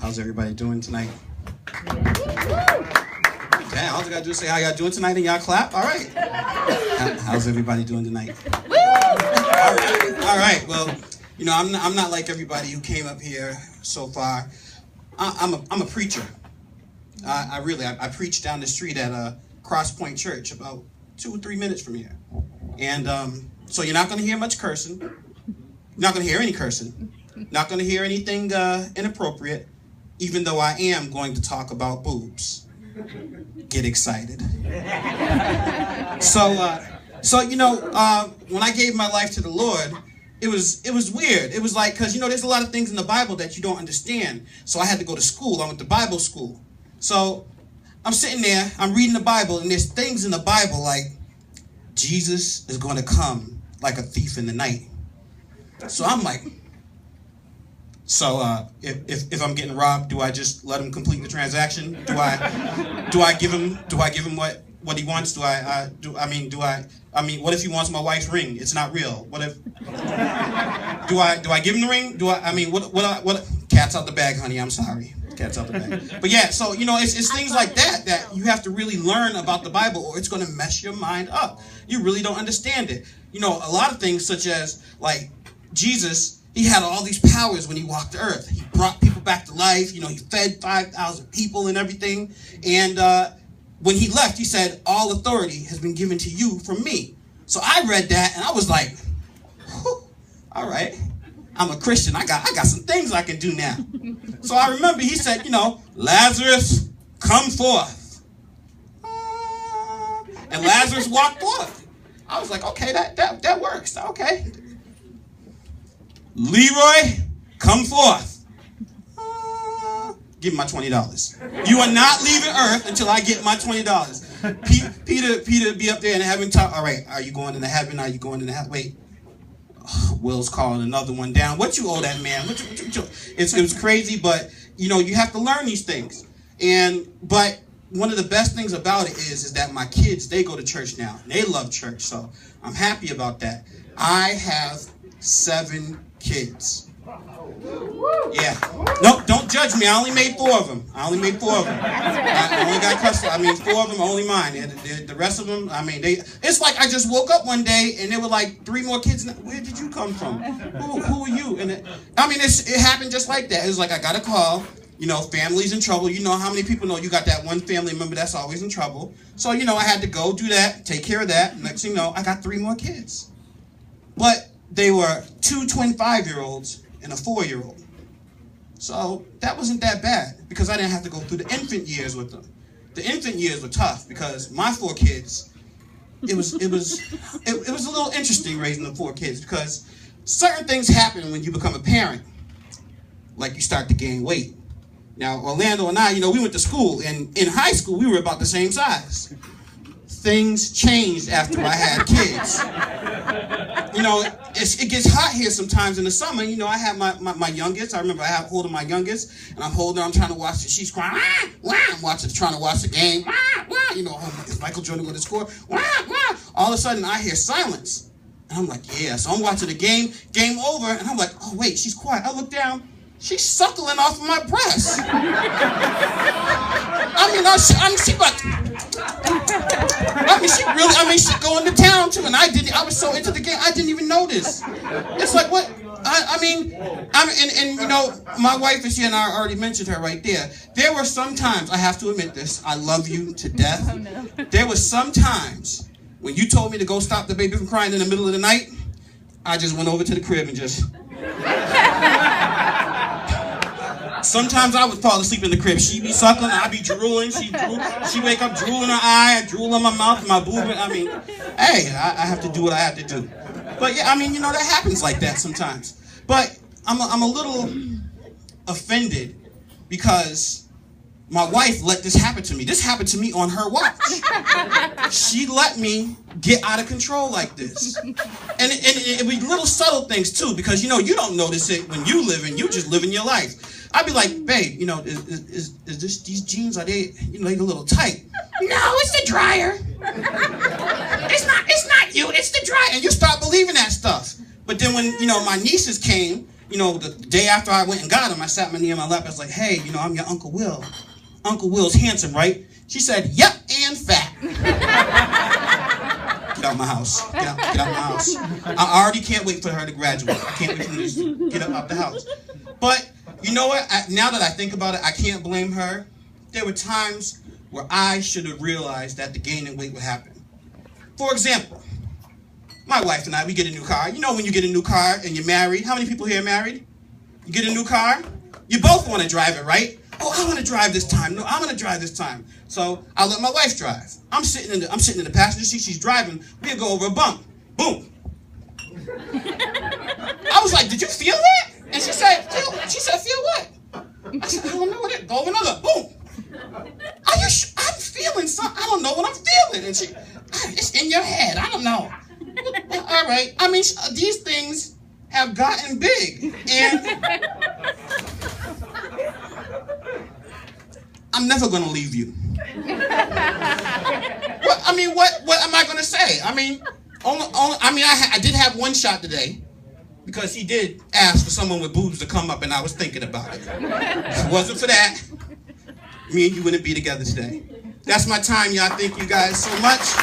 How's everybody doing tonight? Okay, all I gotta do is say how y'all doing tonight and y'all clap. All right. How's everybody doing tonight? All right. Well, you know, I'm not like everybody who came up here so far. I'm a preacher. I preach down the street at Cross Point Church, about 2 or 3 minutes from here. And so you're not going to hear much cursing. You're not going to hear any cursing. Not going to hear anything inappropriate, even though I am going to talk about boobs. Get excited. So you know, when I gave my life to the Lord, it was weird. It was like, because, you know, there's a lot of things in the Bible that you don't understand. So I had to go to school. I went to Bible school. So I'm sitting there, I'm reading the Bible, and there's things in the Bible like, Jesus is going to come like a thief in the night. So I'm like, so if I'm getting robbed, do I just let him complete the transaction? Do I give him what he wants? I mean, what if he wants my wife's ring? It's not real. What if do I give him the ring? What cat's out the bag, honey, I'm sorry. Cat's out the bag. But yeah, so you know, it's things like that you have to really learn about the Bible, or it's going to mess your mind up. You really don't understand it. You know, a lot of things such as like Jesus, he had all these powers when he walked the earth. He brought people back to life. You know, he fed 5,000 people and everything. And when he left, he said, all authority has been given to you from me. So I read that and I was like, all right, I'm a Christian. I got some things I can do now. So I remember he said, you know, Lazarus, come forth. And Lazarus walked forth. I was like, okay, that works. Okay. Leroy, come forth. Give me my $20. You are not leaving Earth until I get my $20. Peter be up there and having talk. All right, are you going into heaven? Are you going into heaven? Wait. Will's calling another one down. What you owe that man? It was crazy, but you know, you have to learn these things. But one of the best things about it is that my kids, they go to church now. They love church, so I'm happy about that. I have 7 kids. Yeah. No, don't judge me. I only made 4 of them. I only got custody. I mean, 4 of them are only mine. The rest of them, I mean, it's like I just woke up one day and there were like 3 more kids. Where did you come from? Who are you? And it happened just like that. It was like I got a call. You know, family's in trouble. You know how many people know you got that one family member that's always in trouble. So, you know, I had to go do that, take care of that. Next thing you know, I got 3 more kids. But they were 2 twin 5-year-olds and a 4-year-old. So that wasn't that bad because I didn't have to go through the infant years with them. The infant years were tough because my 4 kids, it was a little interesting raising the 4 kids because certain things happen when you become a parent. Like you start to gain weight. Now, Orlando and I, you know, we went to school, and in high school, we were about the same size. Things changed after I had kids. You know, it gets hot here sometimes in the summer. You know, I have my youngest. I remember I have holding my youngest, and I'm holding her. I'm trying to watch it. She's crying. Wah, wah. I'm trying to watch the game. Wah, wah. You know, is Michael Jordan going to score? Wah, wah. All of a sudden, I hear silence. And I'm like, yeah. So I'm watching the game over, and I'm like, oh, wait, she's quiet. I look down. She's suckling off of my breast. She going to town too, and I was so into the game, I didn't even notice. It's like, what? And you know, my wife is here, and I already mentioned her right there. There were some times, I have to admit this, I love you to death. Oh, no. There were some times when you told me to go stop the baby from crying in the middle of the night, I just went over to the crib and just... Sometimes I would fall asleep in the crib. She'd be suckling, I'd be drooling. She'd wake up, drool in her eye, I drool on my mouth, my boob. I mean, hey, I have to do what I have to do. But yeah, I mean, you know, that happens like that sometimes. But I'm a little offended because my wife let this happen to me. This happened to me on her watch. She let me get out of control like this. And it was little subtle things too, because, you know, you don't notice it when you just living your life. I'd be like, babe, you know, is these jeans, are they, you know, they a little tight? No, it's the dryer. It's not you, it's the dryer. And you start believing that stuff. But then when, you know, my nieces came, you know, the day after I went and got him, I sat my knee on my lap. I was like, hey, you know, I'm your Uncle Will. Uncle Will's handsome, right? She said, yep, and fat. Get out my house. Get out my house. I already can't wait for her to graduate. I can't wait for her to get out the house. But you know what? Now that I think about it, I can't blame her. There were times where I should have realized that the gaining weight would happen. For example, my wife and I, we get a new car. You know when you get a new car and you're married? How many people here are married? You get a new car, you both want to drive it, right? Oh, I want to drive this time. No, I'm going to drive this time. So I let my wife drive. I'm sitting in the passenger seat. She's driving. We'll go over a bump. Boom. I was like, did you feel that? And she said, feel what? I said, I don't know what it. Go over another. Boom. Are you sure? I'm feeling something. I don't know what I'm feeling. And it's in your head. I don't know. All right. I mean, these things have gotten big, and I'm never going to leave you. What am I going to say? I mean, I did have one shot today because he did ask for someone with boobs to come up, and I was thinking about it. If it wasn't for that, me and you wouldn't be together today. That's my time, y'all. Thank you guys so much.